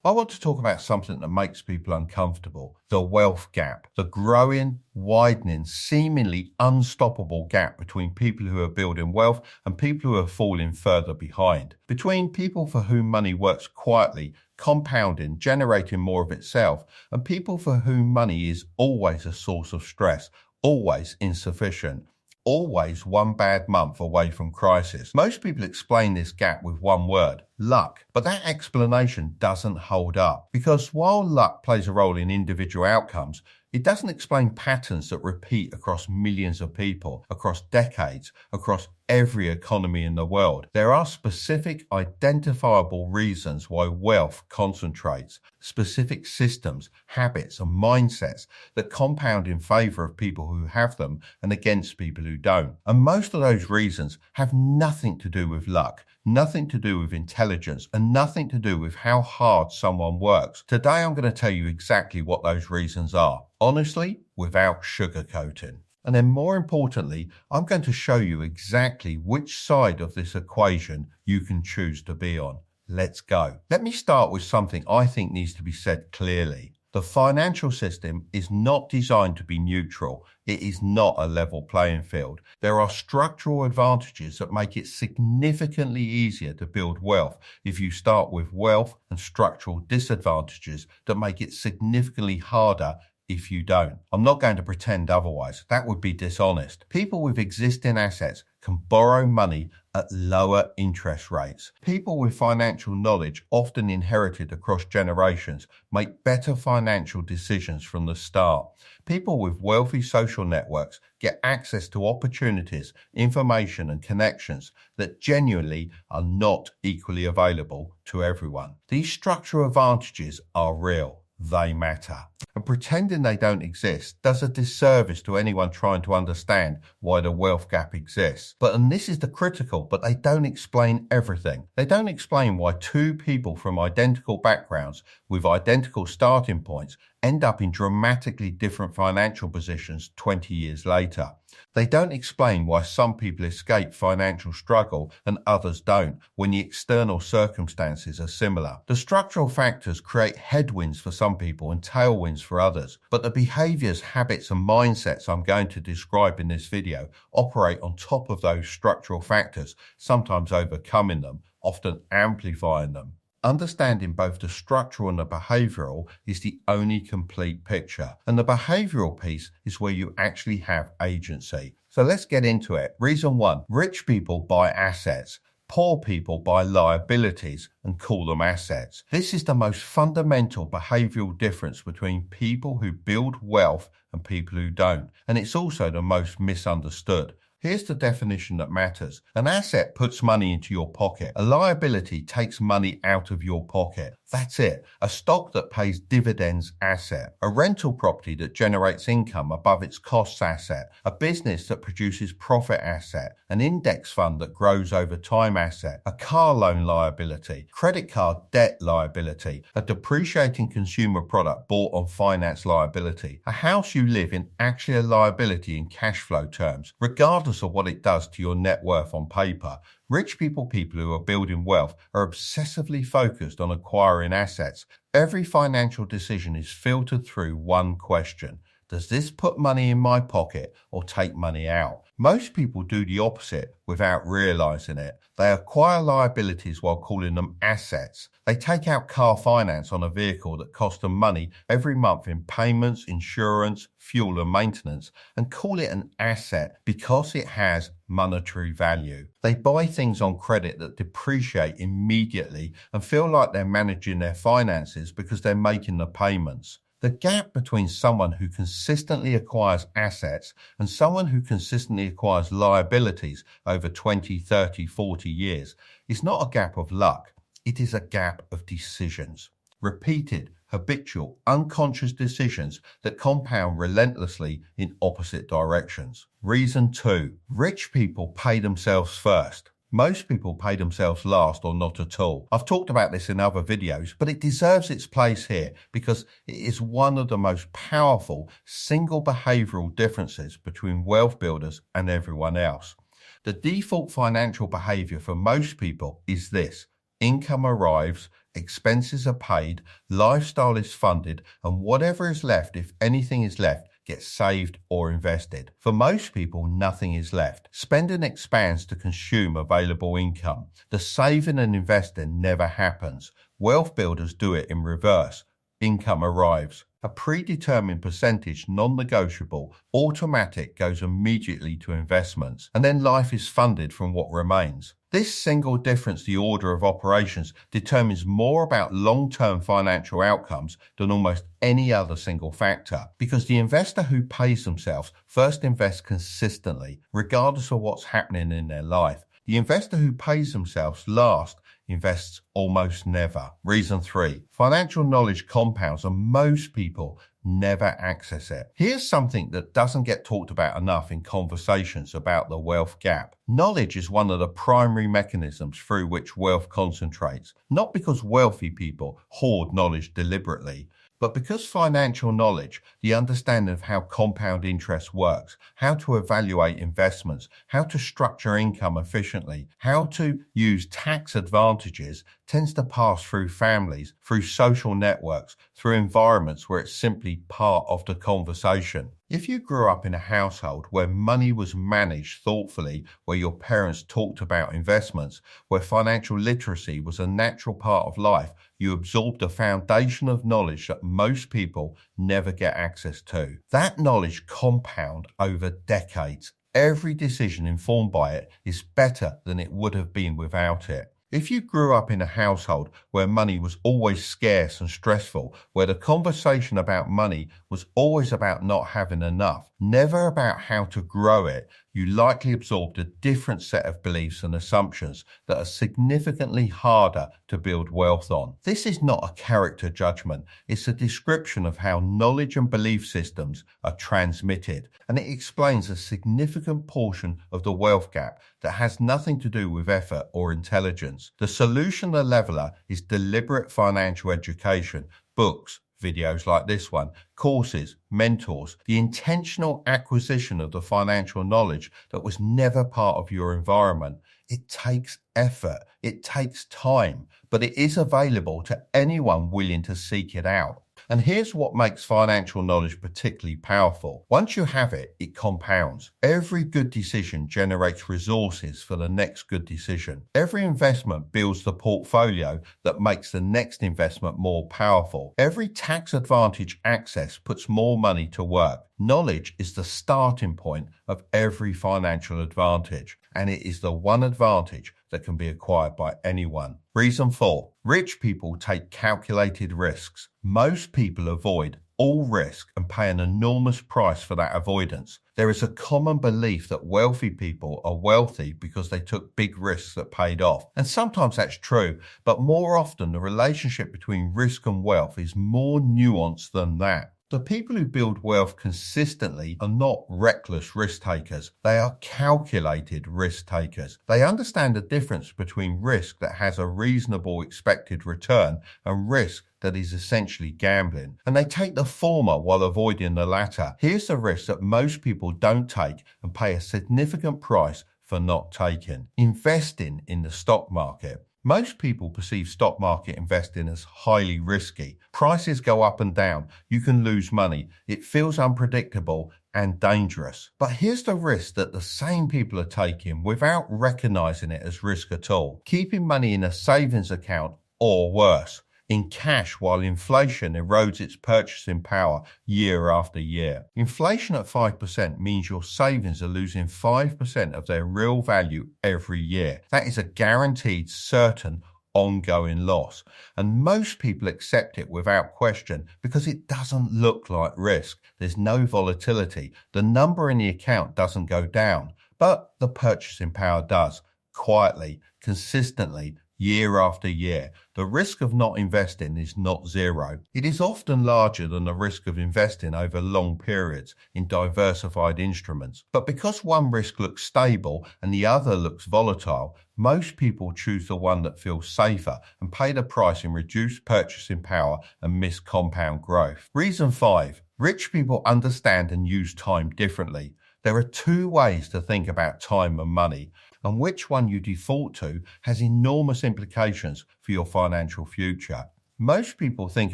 I want to talk about something that makes people uncomfortable: the wealth gap, the growing, widening, seemingly unstoppable gap between people who are building wealth and people who are falling further behind. Between people for whom money works quietly, compounding, generating more of itself, and people for whom money is always a source of stress, always insufficient, always one bad month away from crisis. Most people explain this gap with one word: luck. But that explanation doesn't hold up, because while luck plays a role in individual outcomes, it doesn't explain patterns that repeat across millions of people, across decades, across every economy in the world. There are specific, identifiable reasons why wealth concentrates, specific systems, habits, and mindsets that compound in favor of people who have them and against people who don't. And most of those reasons have nothing to do with luck, nothing to do with intelligence, and nothing to do with how hard someone works. Today I'm going to tell you exactly what those reasons are, honestly, without sugarcoating. And then more importantly, I'm going to show you exactly which side of this equation you can choose to be on. Let's go. Let me start with something I think needs to be said clearly. The financial system is not designed to be neutral. It is not a level playing field. There are structural advantages that make it significantly easier to build wealth if you start with wealth, and structural disadvantages that make it significantly harder if you don't. I'm not going to pretend otherwise. That would be dishonest. People with existing assets can borrow money at lower interest rates. People with financial knowledge, often inherited across generations, make better financial decisions from the start. People with wealthy social networks get access to opportunities, information, and connections that genuinely are not equally available to everyone. These structural advantages are real. They matter. And pretending they don't exist does a disservice to anyone trying to understand why the wealth gap exists. And this is the critical, but they don't explain everything. They don't explain why two people from identical backgrounds with identical starting points end up in dramatically different financial positions 20 years later. They don't explain why some people escape financial struggle and others don't when the external circumstances are similar. The structural factors create headwinds for some people and tailwinds for others, but the behaviors, habits, and mindsets I'm going to describe in this video operate on top of those structural factors, sometimes overcoming them, often amplifying them. Understanding both the structural and the behavioral is the only complete picture. And the behavioral piece is where you actually have agency. So let's get into it. Reason one: rich people buy assets. Poor people buy liabilities and call them assets. This is the most fundamental behavioral difference between people who build wealth and people who don't. And it's also the most misunderstood. Here's the definition that matters. An asset puts money into your pocket. A liability takes money out of your pocket. That's it. A stock that pays dividends, asset. A rental property that generates income above its costs, asset. A business that produces profit, asset. An index fund that grows over time, asset. A car loan liability. Credit card debt liability. A depreciating consumer product bought on finance liability. A house you live in, actually a liability in cash flow terms, regardless of what it does to your net worth on paper. Rich people who are building wealth, are obsessively focused on acquiring assets. Every financial decision is filtered through one question: does this put money in my pocket or take money out? Most people do the opposite without realizing it. They acquire liabilities while calling them assets. They take out car finance on a vehicle that costs them money every month in payments, insurance, fuel, and maintenance, and call it an asset because it has monetary value. They buy things on credit that depreciate immediately and feel like they're managing their finances because they're making the payments. The gap between someone who consistently acquires assets and someone who consistently acquires liabilities over 20, 30, 40 years is not a gap of luck. It is a gap of decisions. Repeated, habitual, unconscious decisions that compound relentlessly in opposite directions. Reason two: rich people pay themselves first. Most people pay themselves last or not at all. I've talked about this in other videos, but it deserves its place here because it is one of the most powerful single behavioral differences between wealth builders and everyone else. The default financial behavior for most people is this: income arrives, expenses are paid, lifestyle is funded, and whatever is left, if anything is left, gets saved or invested. For most people, nothing is left. Spending expands to consume available income. The saving and investing never happens. Wealth builders do it in reverse. Income arrives. A predetermined percentage, non-negotiable, automatic, goes immediately to investments, and then life is funded from what remains. This single difference, the order of operations, determines more about long-term financial outcomes than almost any other single factor, because the investor who pays themselves first invests consistently, regardless of what's happening in their life. The investor who pays themselves last invests almost never. Reason 3, financial knowledge compounds and most people never access it. Here's something that doesn't get talked about enough in conversations about the wealth gap. Knowledge is one of the primary mechanisms through which wealth concentrates, not because wealthy people hoard knowledge deliberately, but because financial knowledge, the understanding of how compound interest works, how to evaluate investments, how to structure income efficiently, how to use tax advantages, tends to pass through families, through social networks, through environments where it's simply part of the conversation. If you grew up in a household where money was managed thoughtfully, where your parents talked about investments, where financial literacy was a natural part of life, you absorbed a foundation of knowledge that most people never get access to. That knowledge compounds over decades. Every decision informed by it is better than it would have been without it. If you grew up in a household where money was always scarce and stressful, where the conversation about money was always about not having enough, never about how to grow it, you likely absorbed a different set of beliefs and assumptions that are significantly harder to build wealth on. This is not a character judgment. It's a description of how knowledge and belief systems are transmitted, and it explains a significant portion of the wealth gap that has nothing to do with effort or intelligence. The solution to leveler is deliberate financial education, books, videos like this one, courses, mentors, the intentional acquisition of the financial knowledge that was never part of your environment. It takes effort, it takes time, but it is available to anyone willing to seek it out. And here's what makes financial knowledge particularly powerful. Once you have it, it compounds. Every good decision generates resources for the next good decision. Every investment builds the portfolio that makes the next investment more powerful. Every tax advantage access puts more money to work. Knowledge is the starting point of every financial advantage, and it is the one advantage that can be acquired by anyone. Reason 4, rich people take calculated risks. Most people avoid all risk and pay an enormous price for that avoidance. There is a common belief that wealthy people are wealthy because they took big risks that paid off. And sometimes that's true, but more often the relationship between risk and wealth is more nuanced than that. The people who build wealth consistently are not reckless risk takers. They are calculated risk takers. They understand the difference between risk that has a reasonable expected return and risk that is essentially gambling. And they take the former while avoiding the latter. Here's the risk that most people don't take and pay a significant price for not taking. Investing in the stock market. Most people perceive stock market investing as highly risky. Prices go up and down. You can lose money. It feels unpredictable and dangerous. But here's the risk that the same people are taking without recognizing it as risk at all. Keeping money in a savings account, or worse, in cash, while inflation erodes its purchasing power year after year. Inflation at 5% means your savings are losing 5% of their real value every year. That is a guaranteed, certain, ongoing loss. And most people accept it without question because it doesn't look like risk. There's no volatility. The number in the account doesn't go down, but the purchasing power does, quietly, consistently, year after year. The risk of not investing is not zero. It is often larger than the risk of investing over long periods in diversified instruments. But because one risk looks stable and the other looks volatile, most people choose the one that feels safer and pay the price in reduced purchasing power and missed compound growth. Reason 5, rich people understand and use time differently. There are two ways to think about time and money. and which one you default to has enormous implications for your financial future. Most people think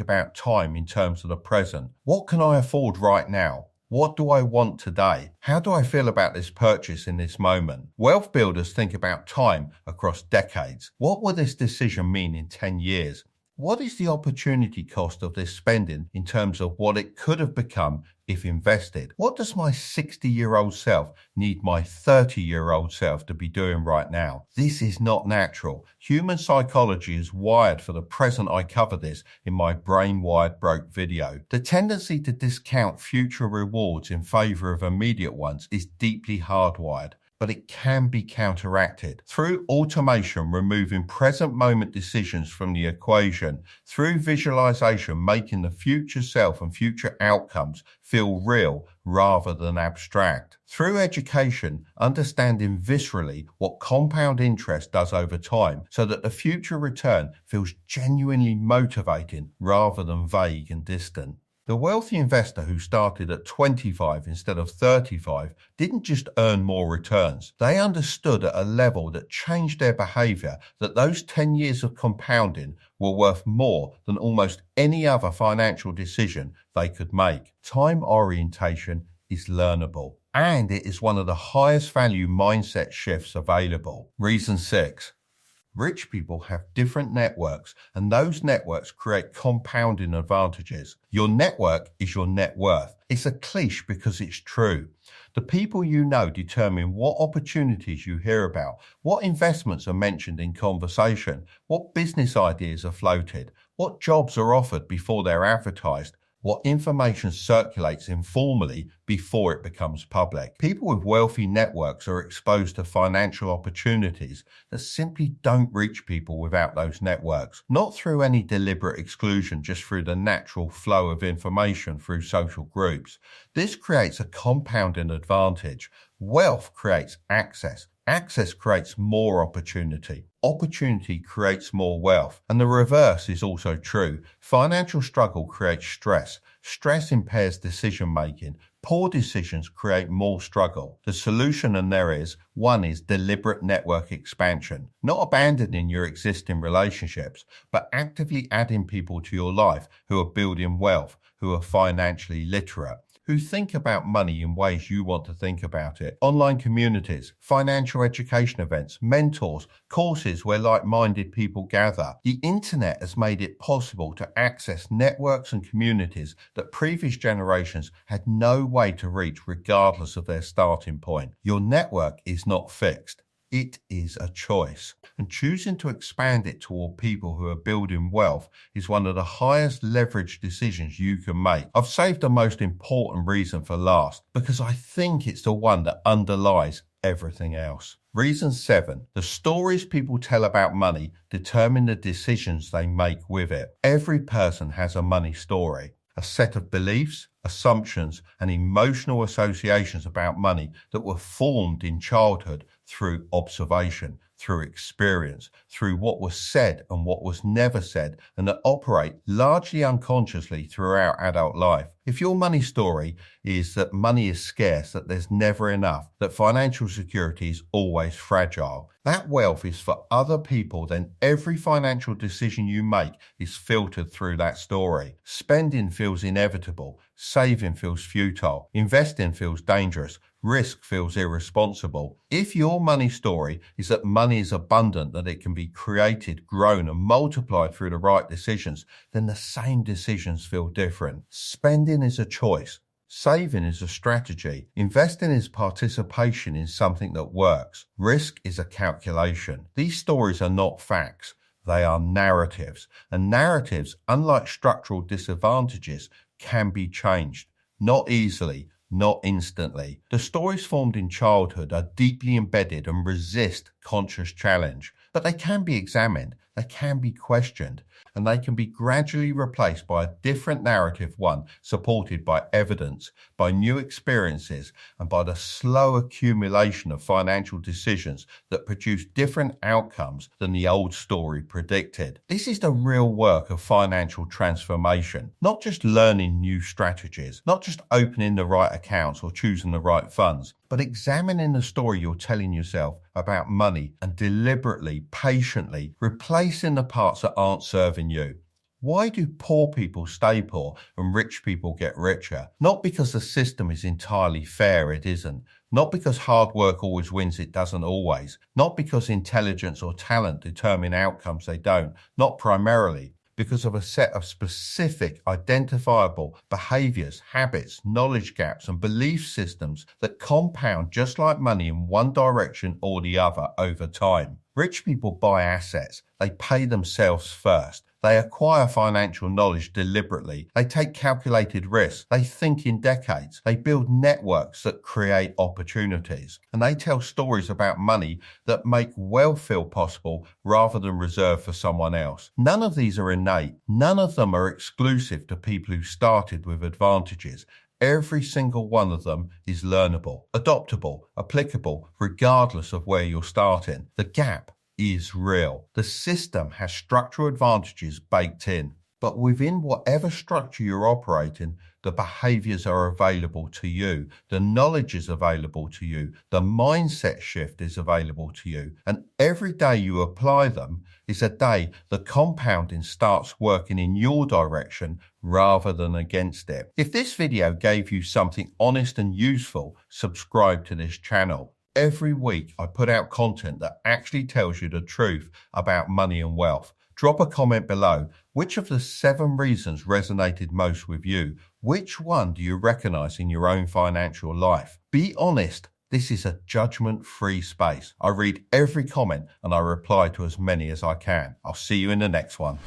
about time in terms of the present. What can I afford right now? What do I want today? How do I feel about this purchase in this moment? Wealth builders think about time across decades. What will this decision mean in 10 years? What is the opportunity cost of this spending in terms of what it could have become if invested? What does my 60-year-old self need my 30-year-old self to be doing right now? This is not natural. Human psychology is wired for the present. I cover this in my Brain Wired Broke video. The tendency to discount future rewards in favor of immediate ones is deeply hardwired, but it can be counteracted through automation, removing present moment decisions from the equation, through visualization, making the future self and future outcomes feel real rather than abstract, through education, understanding viscerally what compound interest does over time so that the future return feels genuinely motivating rather than vague and distant. The wealthy investor who started at 25 instead of 35 didn't just earn more returns. They understood at a level that changed their behavior that those 10 years of compounding were worth more than almost any other financial decision they could make. Time orientation is learnable, and it is one of the highest value mindset shifts available. Reason 6. Rich people have different networks, and those networks create compounding advantages. Your network is your net worth. It's a cliche because it's true. The people you know determine what opportunities you hear about, what investments are mentioned in conversation, what business ideas are floated, what jobs are offered before they're advertised, what information circulates informally before it becomes public. People with wealthy networks are exposed to financial opportunities that simply don't reach people without those networks, not through any deliberate exclusion, just through the natural flow of information through social groups. This creates a compounding advantage. Wealth creates access. Access creates more opportunity. Opportunity creates more wealth. And the reverse is also true. Financial struggle creates stress. Stress impairs decision making. Poor decisions create more struggle. The solution, and there is, one is deliberate network expansion. Not abandoning your existing relationships, but actively adding people to your life who are building wealth, who are financially literate, who think about money in ways you want to think about it. Online communities, financial education events, mentors, courses where like-minded people gather. The internet has made it possible to access networks and communities that previous generations had no way to reach regardless of their starting point. Your network is not fixed. It is a choice, and choosing to expand it toward people who are building wealth is one of the highest leverage decisions you can make. I've saved the most important reason for last because I think it's the one that underlies everything else. Reason 7. The stories people tell about money determine the decisions they make with it. Every person has a money story, a set of beliefs, assumptions, and emotional associations about money that were formed in childhood through observation, through experience, through what was said and what was never said, and that operate largely unconsciously throughout adult life. If your money story is that money is scarce, that there's never enough, that financial security is always fragile, that wealth is for other people, then every financial decision you make is filtered through that story. Spending feels inevitable. Saving feels futile. Investing feels dangerous. Risk feels irresponsible. If your money story is that money is abundant, that it can be created, grown, and multiplied through the right decisions, then the same decisions feel different. Spending is a choice. Saving is a strategy. Investing is participation in something that works. Risk is a calculation. These stories are not facts. They are narratives. And narratives, unlike structural disadvantages, can be changed. Not easily, not instantly. The stories formed in childhood are deeply embedded and resist conscious challenge, but they can be examined, they can be questioned, and they can be gradually replaced by a different narrative, one supported by evidence, by new experiences, and by the slow accumulation of financial decisions that produce different outcomes than the old story predicted. This is the real work of financial transformation, not just learning new strategies, not just opening the right accounts or choosing the right funds. but examining the story you're telling yourself about money and deliberately, patiently replacing the parts that aren't serving you. Why do poor people stay poor and rich people get richer? Not because the system is entirely fair, it isn't. Not because hard work always wins, it doesn't always. Not because intelligence or talent determine outcomes, they don't. Not primarily. Because of a set of specific, identifiable behaviors, habits, knowledge gaps, and belief systems that compound just like money in one direction or the other over time. Rich people buy assets. They pay themselves first. They acquire financial knowledge deliberately. They take calculated risks. They think in decades. They build networks that create opportunities. And they tell stories about money that make wealth feel possible rather than reserved for someone else. None of these are innate. None of them are exclusive to people who started with advantages. Every single one of them is learnable, adoptable, applicable, regardless of where you're starting. The gap is real. The system has structural advantages baked in, but within whatever structure you're operating, the behaviors are available to you, the knowledge is available to you, the mindset shift is available to you, and every day you apply them is a day the compounding starts working in your direction rather than against it. If this video gave you something honest and useful, subscribe to this channel. Every week I put out content that actually tells you the truth about money and wealth. Drop a comment below. Which of the 7 reasons resonated most with you? Which one do you recognize in your own financial life? Be honest. This is a judgment-free space. I read every comment and I reply to as many as I can. I'll see you in the next one.